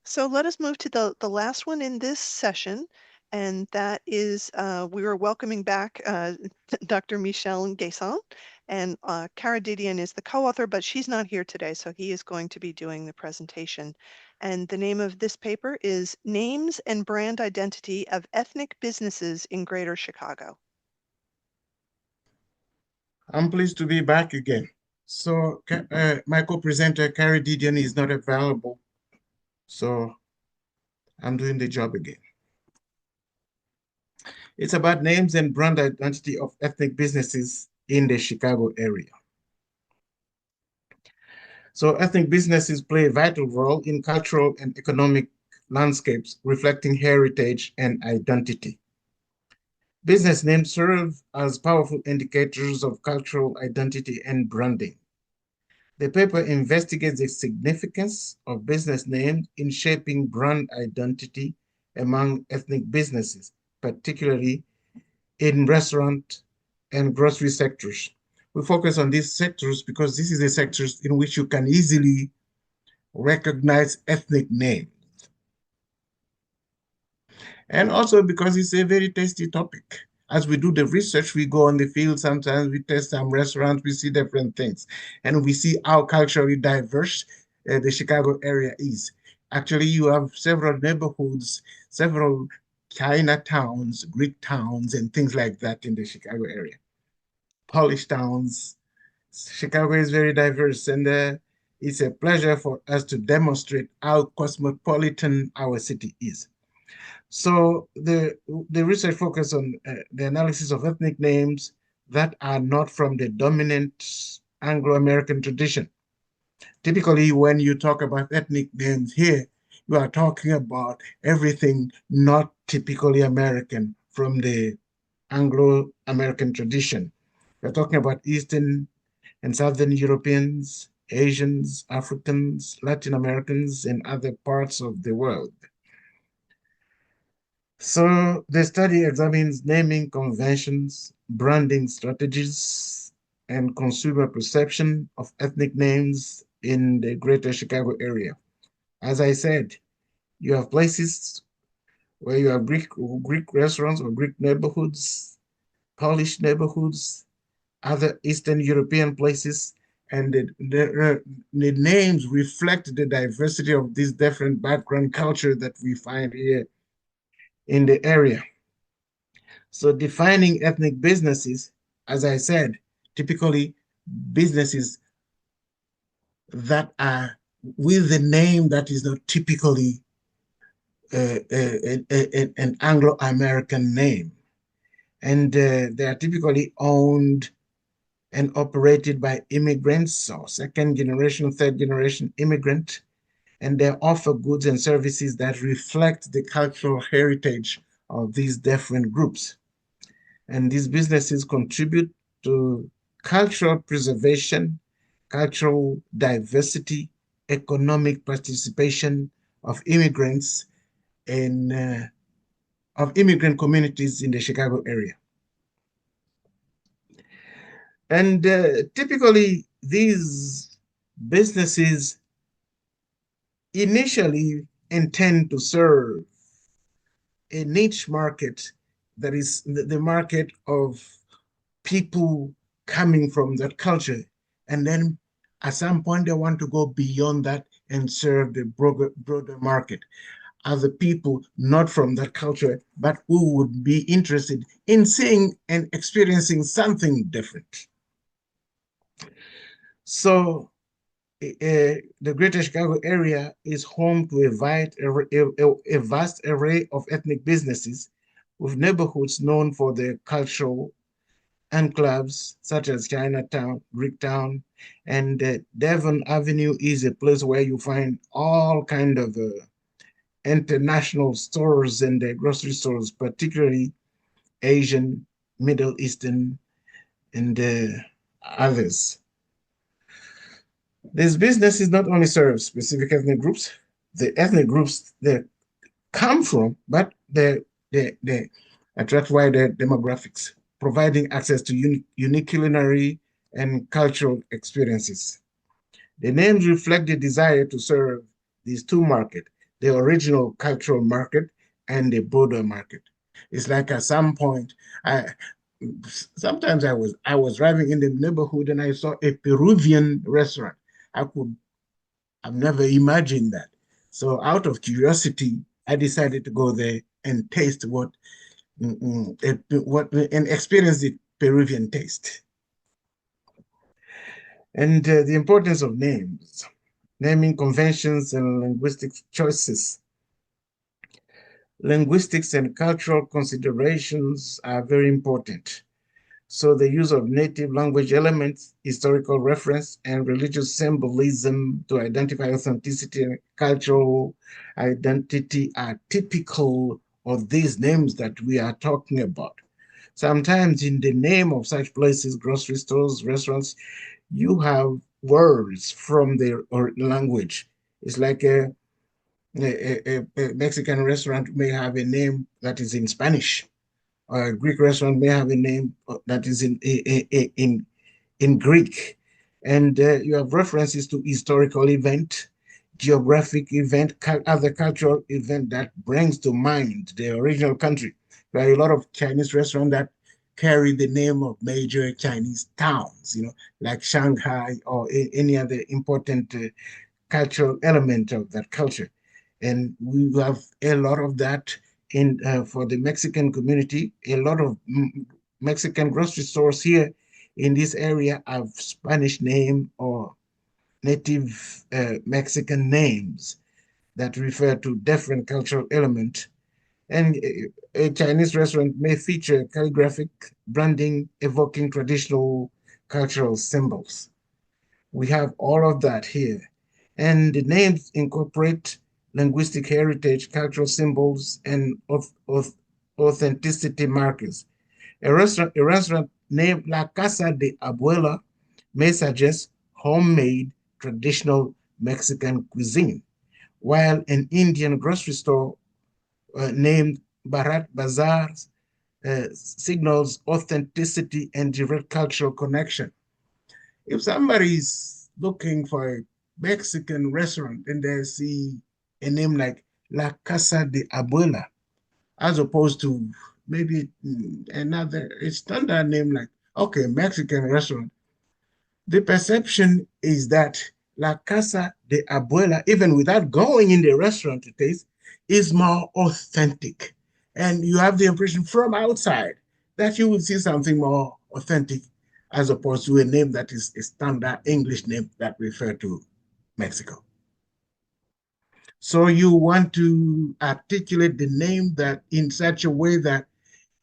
So let us move to the last one in this session, and that is we are welcoming back Dr. Michel Nguessan, and Cari Didion is the co-author, but she's not here today, so he is going to be doing the presentation. And the name of this paper is Names and Brand Identity of Ethnic Businesses in Greater Chicago. I'm pleased to be back again. So my co-presenter, Cari Didion, is not available, so I'm doing the job again. It's about names and brand identity of ethnic businesses in the Chicago area. So ethnic businesses play a vital role in cultural and economic landscapes, reflecting heritage and identity. Business names serve as powerful indicators of cultural identity and branding. The paper investigates the significance of business names in shaping brand identity among ethnic businesses, particularly in restaurant and grocery sectors. We focus on these sectors because this is the sectors in which you can easily recognize ethnic names. And also because it's a very tasty topic. As we do the research, we go on the field, sometimes we test some restaurants, we see different things, and we see how culturally diverse the Chicago area is. Actually, you have several neighborhoods, several Chinatowns, Greek towns, and things like that in the Chicago area. Polish towns. Chicago is very diverse, and it's a pleasure for us to demonstrate how cosmopolitan our city is. So the research focused on the analysis of ethnic names that are not from the dominant Anglo-American tradition. Typically, when you talk about ethnic names here, you are talking about everything not typically American from the Anglo-American tradition. We're talking about Eastern and Southern Europeans, Asians, Africans, Latin Americans, and other parts of the world. So the study examines naming conventions, branding strategies, and consumer perception of ethnic names in the greater Chicago area. As I said, you have places where you have Greek restaurants or Greek neighborhoods, Polish neighborhoods, other Eastern European places, and the names reflect the diversity of this different background culture that we find here in the area. So defining ethnic businesses, as I said, typically businesses that are with the name that is not typically an Anglo-American name. And they are typically owned and operated by immigrants or second generation, third generation immigrant. And they offer goods and services that reflect the cultural heritage of these different groups. And these businesses contribute to cultural preservation, cultural diversity, economic participation of immigrants in of immigrant communities in the Chicago area. And typically, these businesses initially intend to serve a niche market that is the market of people coming from that culture. And then at some point, they want to go beyond that and serve the broader market. Other people not from that culture, but who would be interested in seeing and experiencing something different. So the Greater Chicago area is home to a vast array of ethnic businesses with neighborhoods known for their cultural enclaves such as Chinatown, Greektown, and Devon Avenue is a place where you find all kind of international stores and grocery stores, particularly Asian, Middle Eastern, and others. This business is not only serve specific ethnic groups, the ethnic groups they come from, but they attract wider demographics, providing access to unique culinary and cultural experiences. The names reflect the desire to serve these two markets, the original cultural market and the broader market. It's like at some point, I sometimes I was driving in the neighborhood and I saw a Peruvian restaurant. I've never imagined that. So out of curiosity, I decided to go there and taste what and experience the Peruvian taste. And the importance of names, naming conventions and linguistic choices. Linguistics and cultural considerations are very important. So the use of native language elements, historical reference, and religious symbolism to identify authenticity and cultural identity are typical of these names that we are talking about. Sometimes in the name of such places, grocery stores, restaurants, you have words from their language. It's like a Mexican restaurant may have a name that is in Spanish, or a Greek restaurant may have a name that is in Greek. And you have references to historical event, geographic event, other cultural event that brings to mind the original country. There are a lot of Chinese restaurants that carry the name of major Chinese towns, like Shanghai or any other important cultural element of that culture. And we have a lot of that in for the Mexican community. A lot of Mexican grocery stores here in this area have Spanish name or native Mexican names that refer to different cultural element. And a Chinese restaurant may feature calligraphic branding evoking traditional cultural symbols. We have all of that here. And the names incorporate linguistic heritage, cultural symbols, and authenticity markers. A restaurant named La Casa de Abuela may suggest homemade traditional Mexican cuisine, while an Indian grocery store named Bharat Bazaar signals authenticity and direct cultural connection. If somebody is looking for a Mexican restaurant and they see a name like La Casa de Abuela, as opposed to maybe another a standard name like, okay, Mexican restaurant, the perception is that La Casa de Abuela, even without going in the restaurant to taste, is more authentic. And you have the impression from outside that you will see something more authentic as opposed to a name that is a standard English name that refer to Mexico. So you want to articulate the name that in such a way that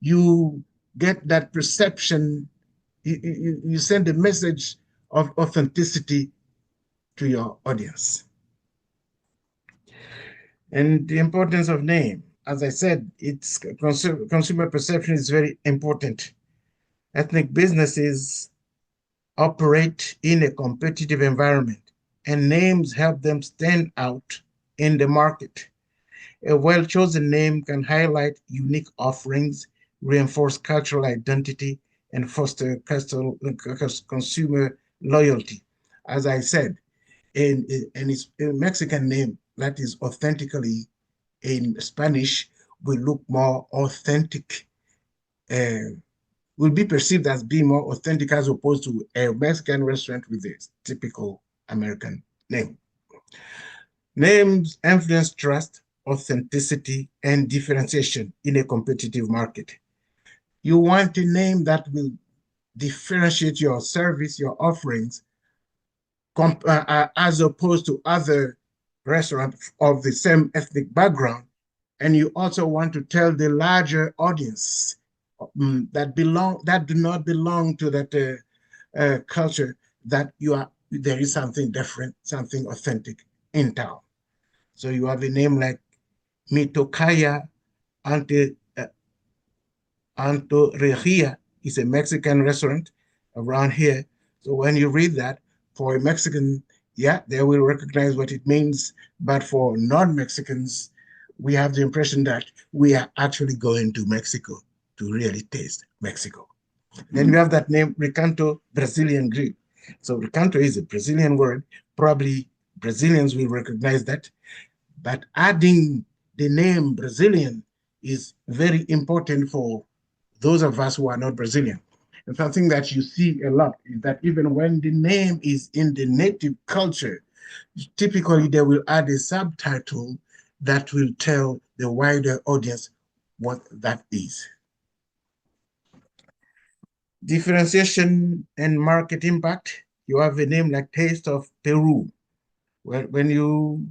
you get that perception, you send a message of authenticity to your audience. And the importance of name, as I said, it's consumer perception is very important. Ethnic businesses operate in a competitive environment, and names help them stand out in the market. A well chosen name can highlight unique offerings, reinforce cultural identity, and foster consumer loyalty. As I said, and it's a Mexican name that is authentically in Spanish will look more authentic, uh, will be perceived as being more authentic as opposed to a Mexican restaurant with a typical American name. Names influence trust, authenticity, and differentiation in a competitive market. You want a name that will differentiate your service, your offerings, as opposed to other restaurants of the same ethnic background. And you also want to tell the larger audience that do not belong to that culture that there is something different, something authentic in town. So you have a name like Mitokaya ante Antorrejia is a Mexican restaurant around here. So when you read that, for a Mexican, yeah, they will recognize what it means. But for non-Mexicans, we have the impression that we are actually going to Mexico to really taste Mexico. Then you have that name, Recanto Brazilian Grill. So Recanto is a Brazilian word. Probably Brazilians will recognize that. But adding the name Brazilian is very important for those of us who are not Brazilian. And something that you see a lot is that even when the name is in the native culture, typically they will add a subtitle that will tell the wider audience what that is. Differentiation and market impact. You have a name like Taste of Peru. Well, when you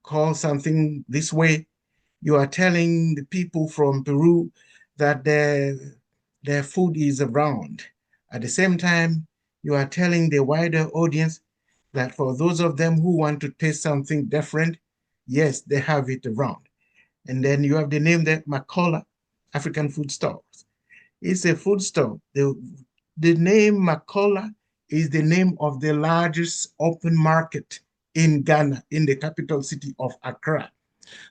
call something this way, you are telling the people from Peru that their food is around. At the same time, you are telling the wider audience that for those of them who want to taste something different, yes, they have it around. And then you have the name that Makola, African food stores. It's a food store. The name Makola is the name of the largest open market in Ghana, in the capital city of Accra.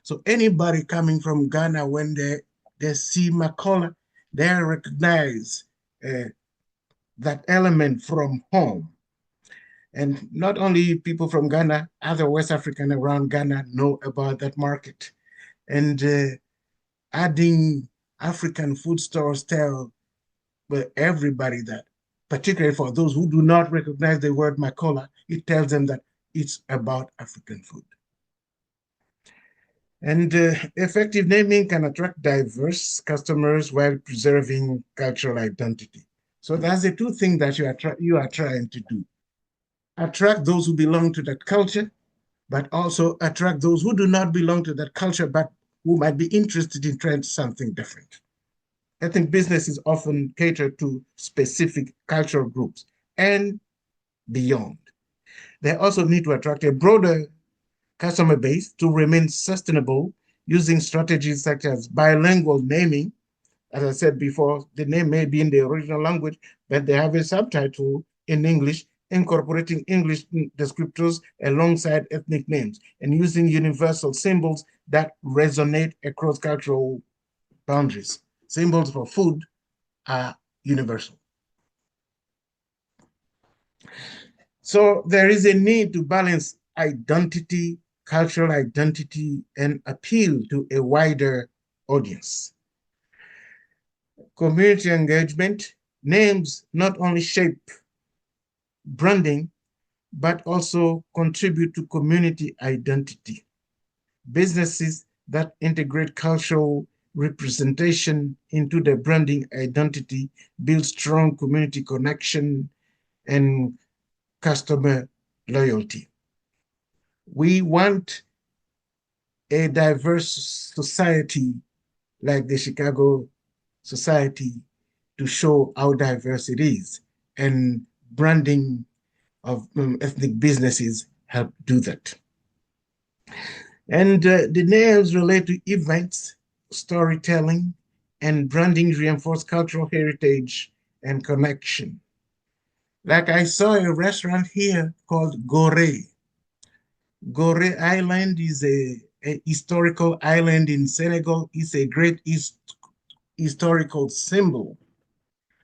So anybody coming from Ghana, when they see Makola, they recognize that element from home. And not only people from Ghana, other West African around Ghana know about that market. And adding African food stores tell everybody that, particularly for those who do not recognize the word Makola, it tells them that it's about African food. And effective naming can attract diverse customers while preserving cultural identity. So that's the two things that you are trying to do. Attract those who belong to that culture, but also attract those who do not belong to that culture, but who might be interested in trying something different. I think businesses often cater to specific cultural groups and beyond. They also need to attract a broader customer base to remain sustainable using strategies such as bilingual naming. As I said before, the name may be in the original language, but they have a subtitle in English, incorporating English descriptors alongside ethnic names and using universal symbols that resonate across cultural boundaries. Symbols for food are universal. So there is a need to balance identity, cultural identity, and appeal to a wider audience. Community engagement, names not only shape branding, but also contribute to community identity. Businesses that integrate cultural representation into their branding identity build strong community connection and customer loyalty. We want a diverse society like the Chicago society to show how diverse it is. And branding of ethnic businesses help do that. And the names relate to events, storytelling, and branding reinforce cultural heritage and connection. Like I saw a restaurant here called Gore. Gore Island is a historical island in Senegal. It's a great historical symbol.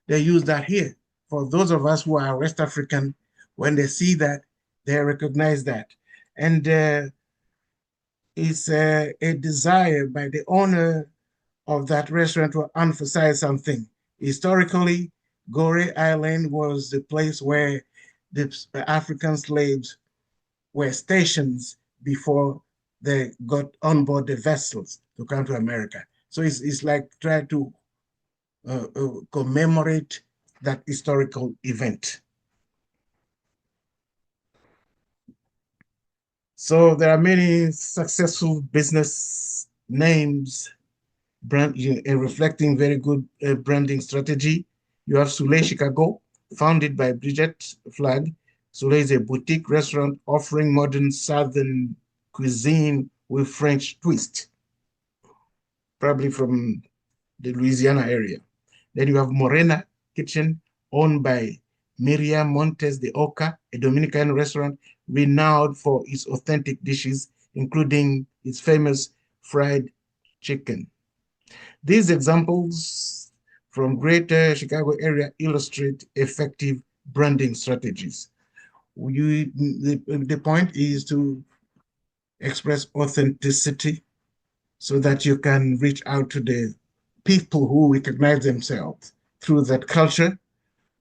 They use that here. For those of us who are West African, when they see that, they recognize that. And it's a desire by the owner of that restaurant to emphasize something. Historically, Gore Island was the place where the African slaves were stationed before they got on board the vessels to come to America. So it's like trying to commemorate that historical event. So there are many successful business names reflecting very good branding strategy. You have Soleil Chicago, founded by Bridget Flagg. Soleil is a boutique restaurant offering modern Southern cuisine with French twist, probably from the Louisiana area. Then you have Morena Kitchen, owned by Miriam Montes de Oca, a Dominican restaurant renowned for its authentic dishes, including its famous fried chicken. These examples from greater Chicago area illustrate effective branding strategies. The point is to express authenticity so that you can reach out to the people who recognize themselves through that culture,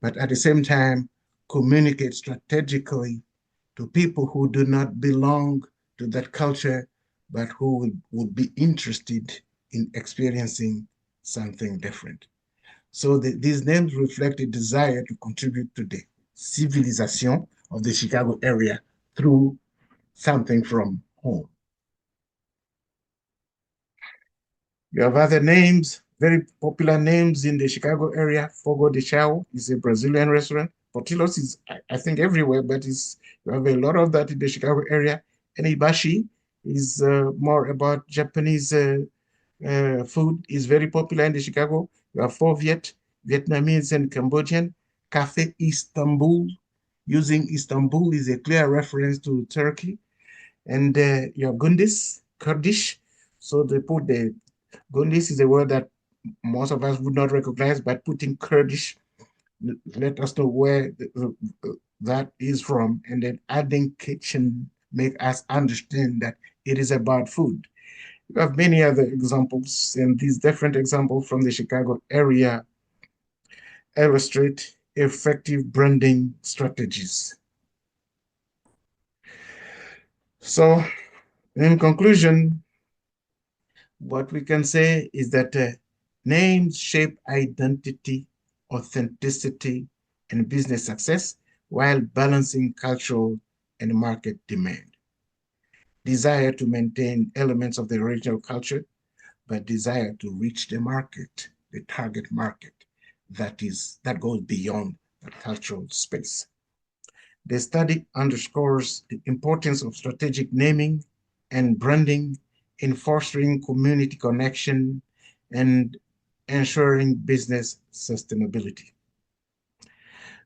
but at the same time, communicate strategically to people who do not belong to that culture, but who would be interested in experiencing something different. So these names reflect a desire to contribute to the civilization of the Chicago area through something from home. You have other names, very popular names in the Chicago area. Fogo de Chao is a Brazilian restaurant. Portillo's is, I think, everywhere, but you have a lot of that in the Chicago area. And Ibashi is more about Japanese food, is very popular in the Chicago. You have Pho Viet, Vietnamese and Cambodian. Cafe Istanbul, using Istanbul is a clear reference to Turkey. And you have Gundis, Kurdish. So they put the Gundis is a word that most of us would not recognize, but putting Kurdish, let us know where that is from, and then adding kitchen make us understand that it is about food. You have many other examples, and these different examples from the Chicago area illustrate effective branding strategies. So, in conclusion, what we can say is that names shape identity, authenticity, and business success while balancing cultural and market demand. Desire to maintain elements of the original culture, but desire to reach the market, the target market that goes beyond the cultural space. The study underscores the importance of strategic naming and branding in fostering community connection and ensuring business sustainability.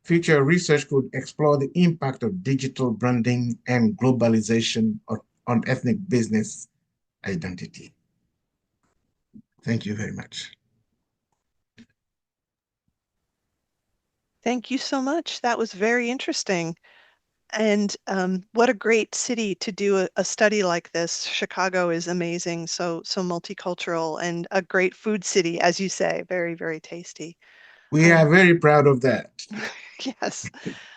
Future research could explore the impact of digital branding and globalization on ethnic business identity. Thank you very much. Thank you so much. That was very interesting. And what a great city to do a study like this. Chicago is amazing, so multicultural and a great food city, as you say, very, very tasty. We Um, are very proud of that. yes.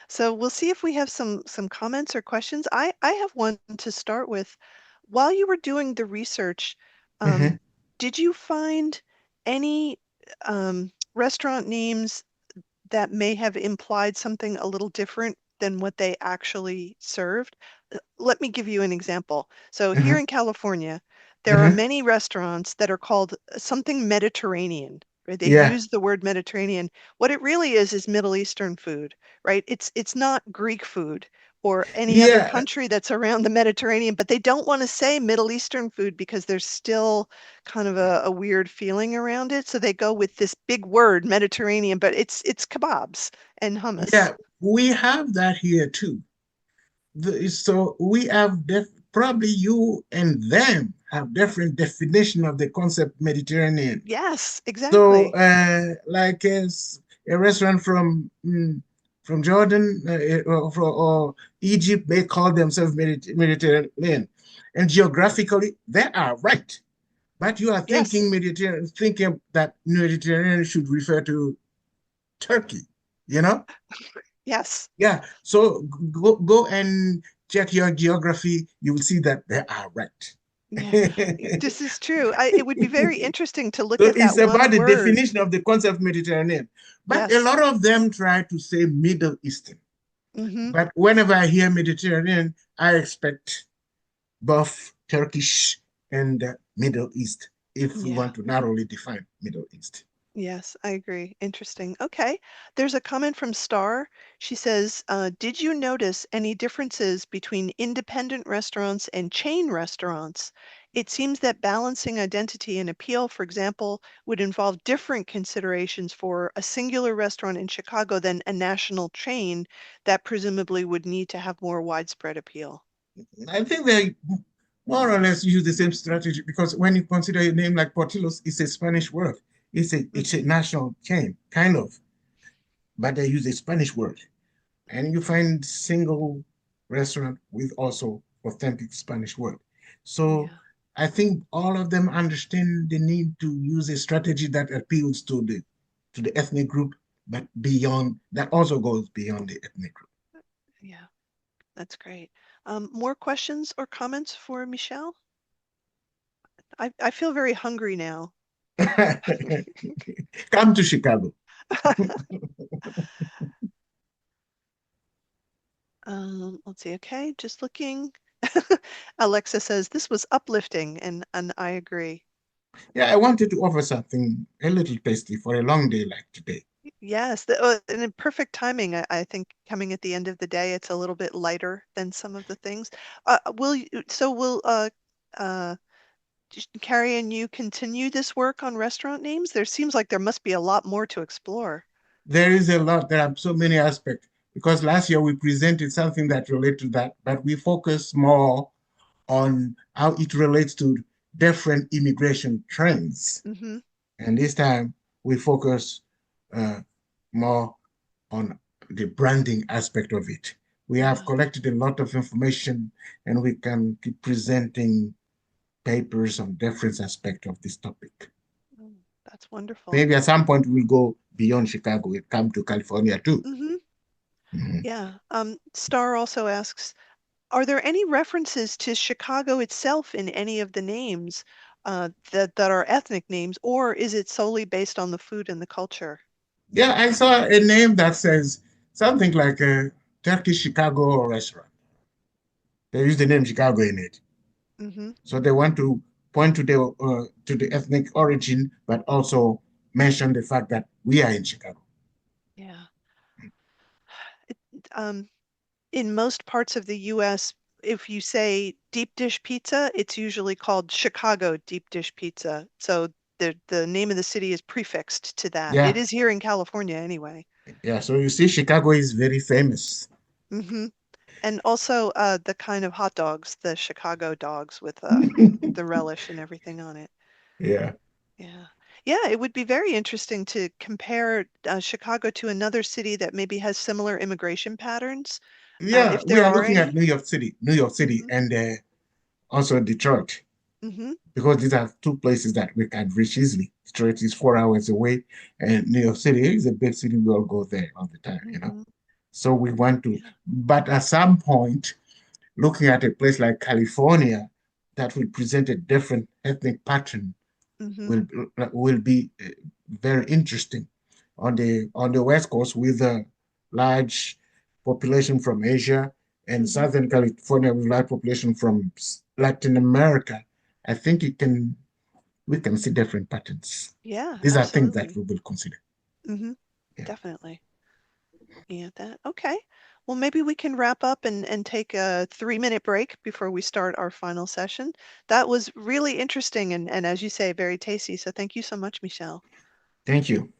So we'll see if we have some comments or questions. I have one to start with. While you were doing the research, um, Mhm. did you find any restaurant names that may have implied something a little different than what they actually served? Let me give you an example. So here Mhm. in California, there are Mhm. many restaurants that are called something Mediterranean. Right? They Yeah. use the word Mediterranean. What it really is Middle Eastern food, right? It's not Greek food or any other Yeah. country that's around the Mediterranean, but they don't want to say Middle Eastern food because there's still kind of a weird feeling around it. So they go with this big word, Mediterranean, but it's kebabs and hummus. Yeah. We have that here too. So we have probably you and them have different definition of the concept Mediterranean. Yes, So, exactly. like a restaurant from Jordan or Egypt, they call themselves Mediterranean, and geographically they are right. But you are Yes, thinking that Mediterranean should refer to Turkey, you know? yes. Yeah. So go and check your geography. You will see that they are right. Yeah, this is true. It would be very interesting to look So at it's that about one the word. definition of the concept Mediterranean. But a Yes. lot of them try to say Middle Eastern. Hmm. But whenever I hear Mediterranean, I expect both Turkish and Middle East, if we Yeah. want to narrowly define Middle East. Yes, I agree. Interesting. Okay. There's a comment from Star. She says, did you notice any differences between independent restaurants and chain restaurants? It seems that balancing identity and appeal, for example, would involve different considerations for a singular restaurant in Chicago than a national chain that presumably would need to have more widespread appeal. I think they more or less use the same strategy because when you consider a name like Portillo's, it's a Spanish word. It's a Hmm. national chain, kind of, but they use a Spanish word. And you find single restaurant with also authentic Spanish word. So Yeah. I think all of them understand the need to use a strategy that appeals to the ethnic group, but beyond that also goes beyond the ethnic group. Yeah. That's great. More questions or comments for Michelle? I feel very hungry now. Come to Chicago. Let's see. Okay, just looking. Alexa says this was uplifting, and I agree. Yeah, I wanted to offer something a little tasty for a long day like today. Yes, and in perfect timing. I think coming at the end of the day, it's a little bit lighter than some of the things. Will uh, Carrie and you continue this work on restaurant names? There seems like there must be a lot more to explore. There is a lot, there are so many aspects because last year we presented something that related to that, but we focus more on how it relates to different immigration trends. Mm-hmm. And this time we focus uh, more on the branding aspect of it. We have Yeah. collected a lot of information and we can keep presenting papers on different aspects of this topic. Mm, that's wonderful. Maybe at some point we'll go beyond Chicago and come to California too. Mm-hmm. Mhm. Yeah. Star also asks, are there any references to Chicago itself in any of the names that are ethnic names, or is it solely based on the food and the culture? Yeah, I saw a name that says something like a Turkish Chicago restaurant. They use the name Chicago in it. Mm-hmm. So they want to point to the ethnic origin, but also mention the fact that we are in Chicago. Yeah. It, um, in most parts of the US, if you say deep dish pizza, it's usually called Chicago deep dish pizza. So the name of the city is prefixed to that. It Yeah, is here in California anyway. yeah. So you see, Chicago is very famous. Hmm. And also the kind of hot dogs, the Chicago dogs with the relish and everything on it. Yeah, Yeah. Yeah, it would be very interesting to compare Chicago to another city that maybe has similar immigration patterns, yeah. if We there are are looking at any. New York City, Hmm. and also Detroit, Hmm. because these are two places that we can reach easily. Detroit is 4 hours away, and New York City is a big city. We all go there all the time. Hmm. So we want to, Yeah. but at some point, looking at a place like California that will present a different ethnic pattern Hmm. will be very interesting. On the West Coast, with a large population from Asia and Hmm. Southern California with large population from Latin America, I think we can see different patterns. Yeah, These are things that absolutely. we will consider. Hmm. Yeah. Definitely. Yeah, that. Okay. Well, maybe we can wrap up and take a 3-minute break before we start our final session. That was really interesting and as you say, very tasty. So thank you so much, Michelle. Thank you.